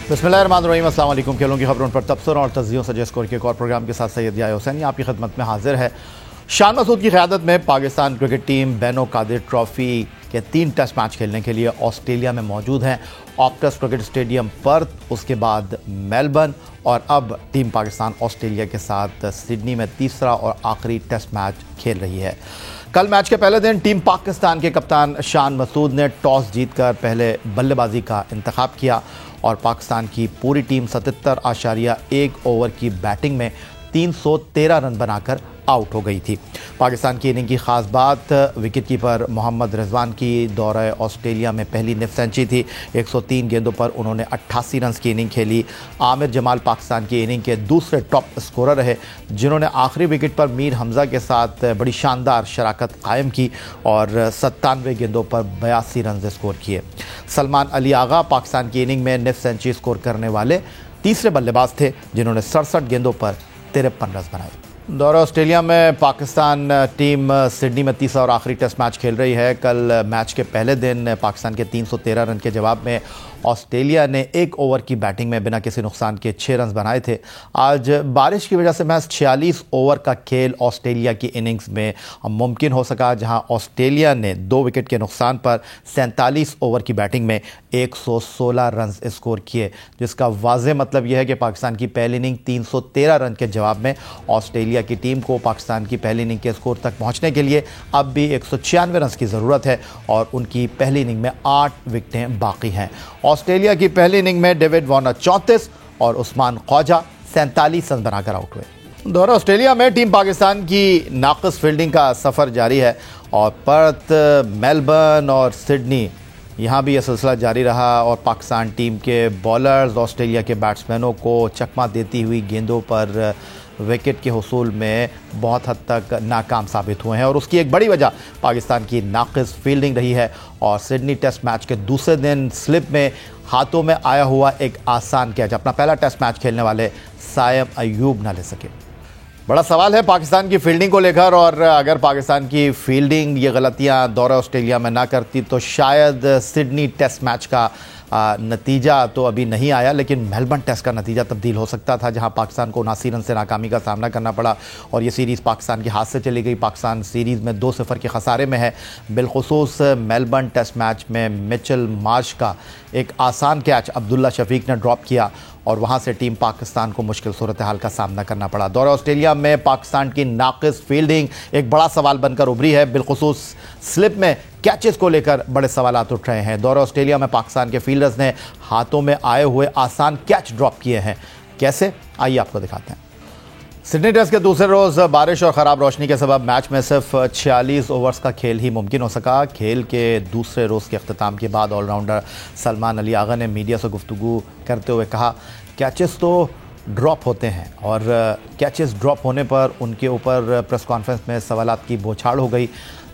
बिस्मिल्लाहिर्रहमानिर्रहीम, अस्सलाम वालेकुम। खेलों की खबरों पर तबसरा और तज्जियों से स्कोर के एक और प्रोग्राम के साथ सैयद याह्या हुसैनी आपकी खिदमत में हाजिर है। शान मसूद की क़यादत में Pakistan cricket team Benaud Qadir trophy के 3 टेस्ट मैच खेलने के लिए ऑस्ट्रेलिया में मौजूद हैं। ऑप्टस क्रिकेट स्टेडियम पर्थ, उसके बाद मेलबर्न और अब टीम पाकिस्तान ऑस्ट्रेलिया के साथ सिडनी में तीसरा और आखिरी टेस्ट मैच खेल रही है। कल मैच के पहले दिन टीम पाकिस्तान के कप्तान शान मसूद ने टॉस जीतकर पहले बल्लेबाजी का इंतखाब किया और पाकिस्तान की पूरी टीम 77.1 ओवर की बैटिंग में 313 रन बनाकर आउट हो गई थी। पाकिस्तान की इनिंग की ख़ास बात विकेट कीपर मोहम्मद रिजवान की दौरे ऑस्ट्रेलिया में पहली निफ सेंचुरी थी। 103 गेंदों पर उन्होंने 88 रन की इनिंग खेली। आमिर जमाल पाकिस्तान की इनिंग के दूसरे टॉप स्कोरर रहे, जिन्होंने आखिरी विकेट पर मीर हमज़ा के साथ बड़ी शानदार शराकत कायम की और 97 गेंदों पर 82 रन स्कोर किए। सलमान अली आगा पाकिस्तान की इनिंग में निफ सेंचुरी स्कोर करने वाले तीसरे बल्लेबाज थे, जिन्होंने 67 गेंदों पर 53 रन बनाए। दौरा ऑस्ट्रेलिया में पाकिस्तान टीम सिडनी में तीसरा और आखिरी टेस्ट मैच खेल रही है। कल मैच के पहले दिन पाकिस्तान के 313 रन के जवाब में ऑस्ट्रेलिया ने 1 ओवर की बैटिंग में बिना किसी नुकसान के 6 रन बनाए थे। आज बारिश की वजह से महज 46 ओवर का खेल ऑस्ट्रेलिया की इनिंग्स में मुमकिन हो सका, जहां ऑस्ट्रेलिया ने 2 विकेट के नुकसान पर 47 ओवर की बैटिंग में 116 रन स्कोर किए, जिसका वाज़ेह मतलब यह है कि पाकिस्तान की पहली इनिंग 313 रन के जवाब में ऑस्ट्रेलिया की टीम को पाकिस्तान की पहली इनिंग के स्कोर तक पहुंचने के लिए अब भी 196 रन की ज़रूरत है और उनकी पहली इनिंग में 8 विकेटें बाकी हैं। ऑस्ट्रेलिया की पहली इनिंग में डेविड वार्नर 34 और उस्मान ख्वाजा 47 रन बनाकर आउट हुए। दौरा ऑस्ट्रेलिया में टीम पाकिस्तान की नाक़िस फील्डिंग का सफ़र जारी है और पर्थ, मेलबर्न और सिडनी यहाँ भी यह सिलसिला जारी रहा और पाकिस्तान टीम के बॉलर्स ऑस्ट्रेलिया के बैट्समैनों को चकमा देती हुई गेंदों पर विकेट के हुसूल में बहुत हद तक नाकाम साबित हुए हैं और उसकी एक बड़ी वजह पाकिस्तान की नाक़िस फील्डिंग रही है। और सिडनी टेस्ट मैच के दूसरे दिन स्लिप में हाथों में आया हुआ एक आसान कैच अपना पहला टेस्ट मैच खेलने वाले सायम अयूब ना ले सके। बड़ा सवाल है पाकिस्तान की फील्डिंग को लेकर, और अगर पाकिस्तान की फील्डिंग ये गलतियां दौरा ऑस्ट्रेलिया में ना करती तो शायद सिडनी टेस्ट मैच का नतीजा तो अभी नहीं आया, लेकिन मेलबर्न टेस्ट का नतीजा तब्दील हो सकता था, जहां पाकिस्तान को 79 रन से नाकामी का सामना करना पड़ा और ये सीरीज़ पाकिस्तान के हाथ से चली गई। पाकिस्तान सीरीज़ में 2-0 के खसारे में है। बिलखुसूस मेलबर्न टेस्ट मैच में मिचेल मार्श का एक आसान कैच अब्दुल्ला शफीक ने ड्रॉप किया और वहां से टीम पाकिस्तान को मुश्किल सूरत हाल का सामना करना पड़ा। दौरा ऑस्ट्रेलिया में पाकिस्तान की नाक़िस फील्डिंग एक बड़ा सवाल बनकर उभरी है। बिलखुसूस स्लिप में कैचेस को लेकर बड़े सवालात उठ रहे हैं। दौरा ऑस्ट्रेलिया में पाकिस्तान के फील्डर्स ने हाथों में आए हुए आसान कैच ड्रॉप किए हैं। कैसे, आइए आपको दिखाते हैं। सिडनी टेस्ट के दूसरे रोज़ बारिश और ख़राब रोशनी के सबब मैच में सिर्फ 46 ओवर्स का खेल ही मुमकिन हो सका। खेल के दूसरे रोज़ के अख्ताम के बाद ऑलराउंडर सलमान अली आगा ने मीडिया से गुफ्तगू करते हुए कहा, कैचेस तो ड्रॉप होते हैं और कैचेस ड्रॉप होने पर उनके ऊपर प्रेस कॉन्फ्रेंस में सवालात की बौछार हो गई,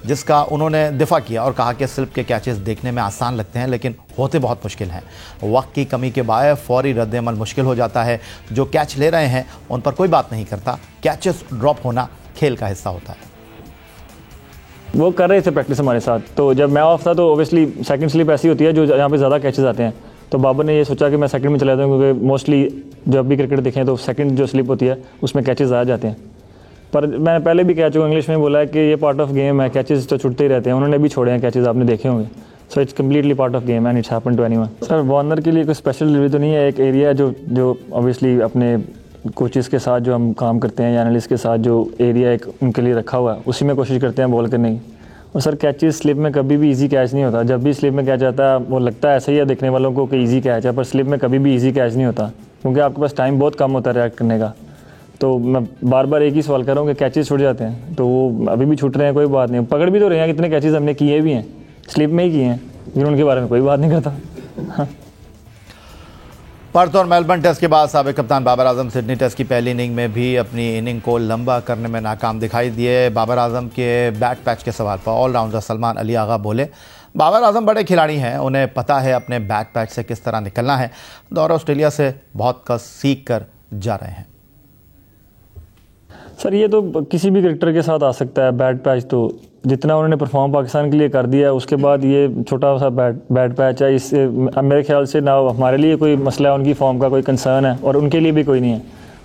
जिसका उन्होंने दिफा किया और कहा कि स्लिप के कैचेस देखने में आसान लगते हैं लेकिन होते बहुत मुश्किल हैं। वक्त की कमी के बायस फौरी रद्द-ए-अमल मुश्किल हो जाता है। जो कैच ले रहे हैं उन पर कोई बात नहीं करता, कैचेस ड्रॉप होना खेल का हिस्सा होता है। वो कर रहे थे प्रैक्टिस हमारे साथ, तो जब मैं ऑफ था तो ओबियसली सेकंड स्लिप ऐसी होती है जो यहाँ पे ज़्यादा कैचेस आते हैं, तो बाबर ने ये सोचा कि मैं सेकंड में चला जाता हूँ, क्योंकि मोस्टली जब भी क्रिकेट देखें तो सेकंड जो स्लिप होती है उसमें कैचेस आ जाते हैं। पर मैंने पहले भी कह चुका इंग्लिश में बोला है कि ये पार्ट ऑफ गेम है, कैचेस तो छुटते ही रहते हैं। उन्होंने भी छोड़े हैं कैचेस, आपने देखे होंगे। So it's completely part of game and it's happen to anyone. Sir Warner के लिए कोई स्पेशल डिलीवरी तो नहीं है, एक एरिया जो ऑब्वियसली अपने कोचेस के साथ जो हम काम करते हैं या एनालिस्ट के साथ जो एरिया एक उनके लिए रखा हुआ है उसी में कोशिश करते हैं बॉल करने की। और सर कैचेस स्लिप में कभी भी इजी कैच नहीं होता। जब भी स्लिप में कैच आता है वो लगता है ऐसा ही है देखने वालों को कि इजी कैच है, पर स्लिप में कभी भी इजी कैच नहीं होता, क्योंकि आपके पास टाइम बहुत कम होता है रिएक्ट करने का। तो मैं बार बार एक ही सवाल कर रहा हूँ कि कैचेस छूट जाते हैं, तो वो अभी भी छूट रहे हैं, कोई बात नहीं। पकड़ भी तो रहे हैं, कितने कैचेस हमने किए भी हैं, स्लिप में ही किए हैं, लेकिन उनके बारे में कोई बात नहीं करता। हाँ। पर्थ और मेलबर्न टेस्ट के बाद साबिक कप्तान बाबर आजम सिडनी टेस्ट की पहली इनिंग में भी अपनी इनिंग को लंबा करने में नाकाम दिखाई दिए। बाबर आजम के बैट पैच के सवाल पर ऑलराउंडर सलमान अली आगा बोले, बाबर आजम बड़े खिलाड़ी हैं, उन्हें पता है अपने बैट पैच से किस तरह निकलना है। दौरा ऑस्ट्रेलिया से बहुत कुछ सीख कर जा रहे हैं। सर ये तो किसी भी क्रिकेटर के साथ आ सकता है, बैट पैच तो जितना उन्होंने परफॉर्म पाकिस्तान के लिए कर दिया, उसके बाद ये छोटा सा बैड पैच है, इससे मेरे ख्याल से ना हमारे लिए कोई मसला है, उनकी फॉर्म का कोई कंसर्न है और उनके लिए भी कोई नहीं है।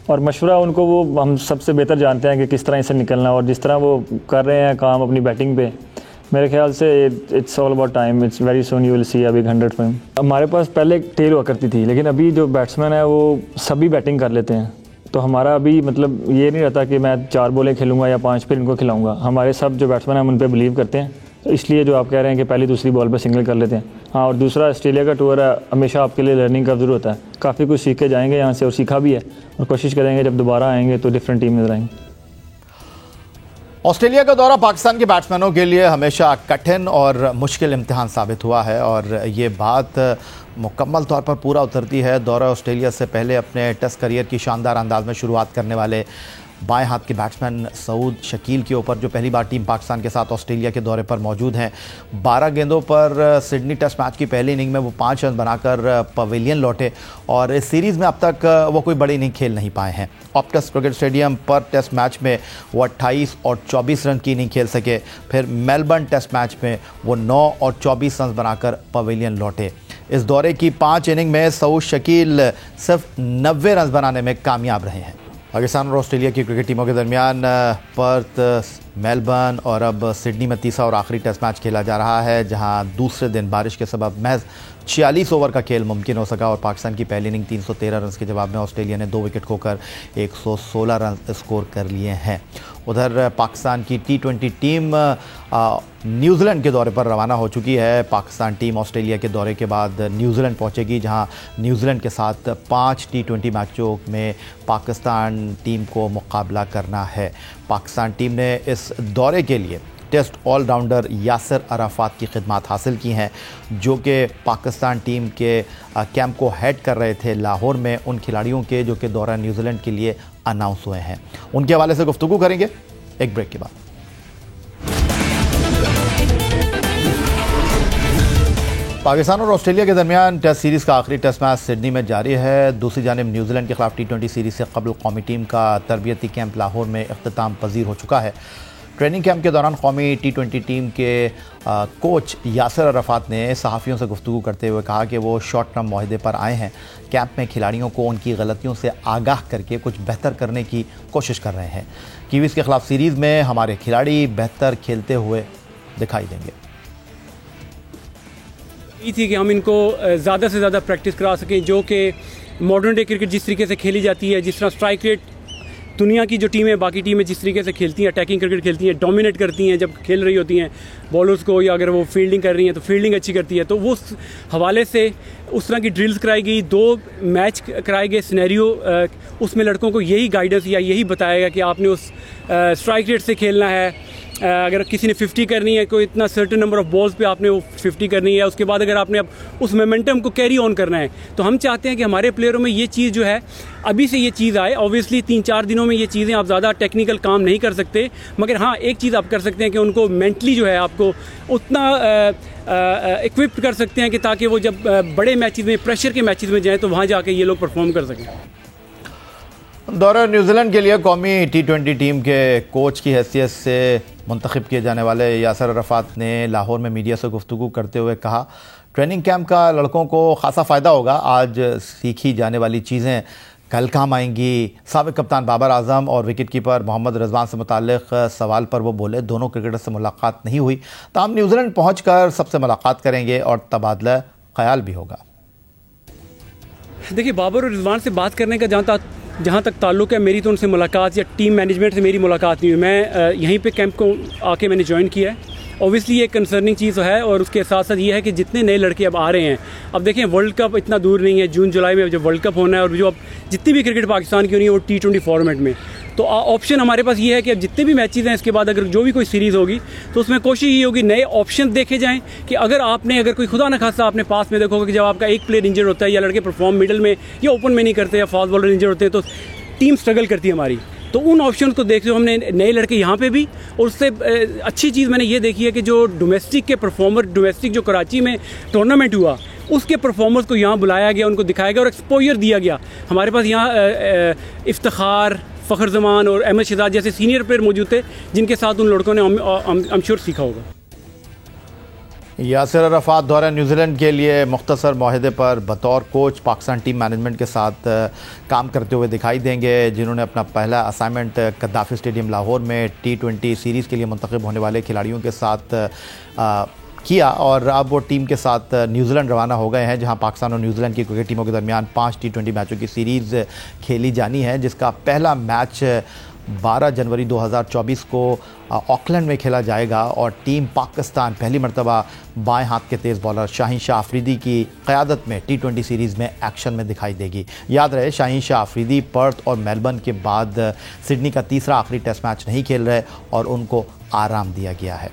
और मशवरा उनको वो हम सबसे बेहतर जानते हैं कि किस तरह इसे निकलना, और जिस तरह वो कर रहे हैं काम अपनी बैटिंग पे, मेरे ख्याल से it's all about time, it's very soon you will see a big 100 for him. हमारे पास पहले टेल हुआ करती थी, लेकिन अभी जो बैट्समैन है वो सभी बैटिंग कर लेते हैं, तो हमारा अभी मतलब ये नहीं रहता कि मैं 4 बॉलें खेलूँगा या 5 फिर इनको खिलाऊँगा। हमारे सब जो बैट्समैन हैं हम उन पर बिलीव करते हैं, तो इसलिए जो आप कह रहे हैं कि पहली दूसरी बॉल पे सिंगल कर लेते हैं। हाँ, और दूसरा ऑस्ट्रेलिया का टूर है, हमेशा आपके लिए लर्निंग का ज़रूर होता है, काफ़ी कुछ सीख के जाएंगे यहाँ से और सीखा भी है, और कोशिश करेंगे जब दोबारा आएंगे तो डिफरेंट टीम नजर आएंगे। ऑस्ट्रेलिया का दौरा पाकिस्तान के बैट्समैनों के लिए हमेशा कठिन और मुश्किल इम्तिहान साबित हुआ है, और ये बात मुकम्मल तौर पर पूरा उतरती है दौरा ऑस्ट्रेलिया से पहले अपने टेस्ट करियर की शानदार अंदाज में शुरुआत करने वाले बाएं हाथ के बैट्समैन सऊद शकील के ऊपर, जो पहली बार टीम पाकिस्तान के साथ ऑस्ट्रेलिया के दौरे पर मौजूद हैं। 12 गेंदों पर सिडनी टेस्ट मैच की पहली इनिंग में वो 5 रन बनाकर पवेलियन लौटे, और इस सीरीज़ में अब तक वो कोई बड़ी इनिंग खेल नहीं पाए हैं। ऑप्टस क्रिकेट स्टेडियम पर टेस्ट मैच में वो 28 और 24 रन की इनिंग खेल सके, फिर मेलबर्न टेस्ट मैच में वो 9 और 24 रन बनाकर पवेलियन लौटे। इस दौरे की 5 इनिंग में सऊद शकील सिर्फ 90 रन बनाने में कामयाब रहे हैं। पाकिस्तान और ऑस्ट्रेलिया की क्रिकेट टीमों के दरमियान पर्थ, मेलबर्न और अब सिडनी में तीसरा और आखिरी टेस्ट मैच खेला जा रहा है, जहां दूसरे दिन बारिश के सबब महज 46 ओवर का खेल मुमकिन हो सका, और पाकिस्तान की पहली इनिंग 313 रन के जवाब में ऑस्ट्रेलिया ने 2 विकेट खोकर 116 रन स्कोर कर लिए हैं। उधर पाकिस्तान की T20 टीम न्यूजीलैंड के दौरे पर रवाना हो चुकी है। पाकिस्तान टीम ऑस्ट्रेलिया के दौरे के बाद न्यूजीलैंड पहुंचेगी, जहां न्यूजीलैंड के साथ 5 T20 मैचों में पाकिस्तान टीम को मुकाबला करना है। पाकिस्तान टीम ने इस दौरे के लिए टेस्ट ऑलराउंडर यासिर अराफात की खिदमत हासिल की हैं, जो कि पाकिस्तान टीम के कैंप को हेड कर रहे थे लाहौर में, उन खिलाड़ियों के जो कि दौरा न्यूजीलैंड के लिए अनाउंस हुए हैं। उनके हवाले से गुफ्तगू करेंगे एक ब्रेक के बाद। पाकिस्तान और ऑस्ट्रेलिया के दरमियान टेस्ट सीरीज़ का आखिरी टेस्ट मैच सिडनी में जारी है। दूसरी जानिब न्यूजीलैंड के खिलाफ T20 सीरीज़ से कबल कौमी टीम का तरबियती कैंप लाहौर में इख्तिताम पजीर हो चुका है। ट्रेनिंग कैंप के दौरान कौमी T20 टीम के कोच यासिर अराफात ने सहाफ़ियों से गुफ्तगू करते हुए कहा कि वो शॉर्ट टर्म मुआहदे पर आए हैं। कैंप में खिलाड़ियों को उनकी गलतियों से आगाह करके कुछ बेहतर करने की कोशिश कर रहे हैं। कीवीज़ के खिलाफ सीरीज़ में हमारे खिलाड़ी बेहतर खेलते हुए दिखाई देंगे। ये थी कि हम इनको ज़्यादा से ज़्यादा प्रैक्टिस करा सकें, जो कि मॉडर्न डे क्रिकेट जिस तरीके से खेली जाती है, जिस तरह स्ट्राइक रेट दुनिया की जो टीमें, बाकी टीमें जिस तरीके से खेलती हैं, अटैकिंग क्रिकेट खेलती हैं, डोमिनेट करती हैं जब खेल रही होती हैं बॉलर्स को, या अगर वो फील्डिंग कर रही हैं तो फील्डिंग अच्छी करती है, तो वो हवाले से उस तरह की ड्रिल्स कराई गई, 2 मैच कराए गए सिनेरियो, उसमें लड़कों को यही गाइडेंस या यही बताया गया कि आपने उस स्ट्राइक रेट से खेलना है। अगर किसी ने 50 करनी है, कोई इतना सर्टेन नंबर ऑफ बॉल्स पे आपने वो 50 करनी है, उसके बाद अगर आपने अब उस मोमेंटम को कैरी ऑन करना है, तो हम चाहते हैं कि हमारे प्लेयरों में ये चीज़ जो है अभी से ये चीज़ आए। ऑब्वियसली 3-4 दिनों में ये चीज़ें आप ज़्यादा टेक्निकल काम नहीं कर सकते, मगर हाँ एक चीज़ आप कर सकते हैं कि उनको मेंटली जो है आपको उतना इक्विप्ड कर सकते हैं कि ताकि वो जब बड़े मैचेस में, प्रेशर के मैचेस में जाएँ तो वहाँ जाके ये लोग परफॉर्म कर सकें। दौरा न्यूजीलैंड के लिए कौमी T20 टीम के कोच की हैसियत से मुंतखब किए जाने वाले यासिर अराफात ने लाहौर में मीडिया से गुफ्तगू करते हुए कहा, ट्रेनिंग कैंप का लड़कों को खासा फ़ायदा होगा। आज सीखी जाने वाली चीज़ें कल काम आएंगी। साबिक कप्तान बाबर आजम और विकेट कीपर मोहम्मद रिजवान से मुताल्लिक सवाल पर वो बोले, दोनों क्रिकेटर से मुलाकात नहीं हुई, तो हम न्यूजीलैंड पहुँच कर सबसे मुलाकात करेंगे और तबादला ख्याल भी होगा। देखिए, बाबर और रिजवान से बात करने का जहाँ तक ताल्लुक़ है, मेरी तो उनसे मुलाकात या टीम मैनेजमेंट से मेरी मुलाकात नहीं हुई। मैं यहीं पे कैंप को आके मैंने ज्वाइन किया है। ऑब्वियसली ये कंसर्निंग चीज़ है, और उसके साथ साथ ये है कि जितने नए लड़के अब आ रहे हैं, अब देखें वर्ल्ड कप इतना दूर नहीं है, जून जुलाई में जब वर्ल्ड कप होना है, और जो अब जितनी भी क्रिकेट पाकिस्तान की होनी है वो T20 फॉर्मेट में, तो ऑप्शन हमारे पास ये है कि अब जितने भी मैचेस हैं इसके बाद अगर जो भी कोई सीरीज़ होगी तो उसमें कोशिश ये होगी नए ऑप्शन देखे जाएं कि अगर कोई खुदा न खासा आपने पास में देखोगे कि जब आपका एक प्लेयर इंजर्ड होता है या लड़के परफॉर्म मिडल में या ओपन में नहीं करते या फास्ट बॉलर इंजर्ड होते हैं तो टीम स्ट्रगल करती है हमारी, तो उन ऑप्शन को देखते हुए हमने नए लड़के यहाँ पे भी, और उससे अच्छी चीज़ मैंने ये देखी है कि जो डोमेस्टिक के परफॉर्मर, डोमेस्टिक जो कराची में टूर्नामेंट हुआ उसके परफॉर्मर्स को यहाँ बुलाया गया, उनको दिखाया गया और एक्सपोजर दिया गया। हमारे पास यहाँ इफ्तिखार, फ़खर जमान और अहमद शहजाद जैसे सीनियर प्लेयर मौजूद थे, जिनके साथ उन लड़कों ने I'm sure सीखा होगा। यासिर अरफात दौरे न्यूजीलैंड के लिए मुख्तसर माहदे पर बतौर कोच पाकिस्तान टीम मैनेजमेंट के साथ काम करते हुए दिखाई देंगे, जिन्होंने अपना पहला असाइनमेंट गद्दाफी स्टेडियम लाहौर में T20 सीरीज़ के लिए मुंतखब होने वाले खिलाड़ियों के साथ किया और अब वो टीम के साथ न्यूजीलैंड रवाना हो गए हैं, जहां पाकिस्तान और न्यूजीलैंड की क्रिकेट टीमों के दरमियान 5 T20 मैचों की सीरीज़ खेली जानी है, जिसका पहला मैच 12 जनवरी 2024 को ऑकलैंड में खेला जाएगा और टीम पाकिस्तान पहली मरतबा बाएं हाथ के तेज़ बॉलर शाहीन शाह अफरीदी की क़यादत में T20 सीरीज़ में एक्शन में दिखाई देगी। याद रहे, शाहीन शाह अफरीदी पर्थ और मेलबर्न के बाद सिडनी का तीसरा आखिरी टेस्ट मैच नहीं खेल रहे और उनको आराम दिया गया है।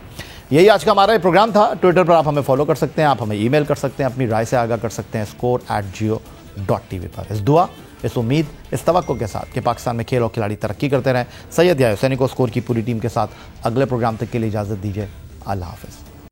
यही आज का हमारा प्रोग्राम था। ट्विटर पर आप हमें फॉलो कर सकते हैं, आप हमें ईमेल कर सकते हैं, अपनी राय से आगाह कर सकते हैं score@geo.tv पर। इस दुआ, इस उम्मीद, इस तवक्को के साथ कि पाकिस्तान में खेल और खिलाड़ी तरक्की करते रहें, सैयद या हुसैनी को स्कोर की पूरी टीम के साथ अगले प्रोग्राम तक के लिए इजाज़त दीजिए। अल्लाह हाफ़िज़।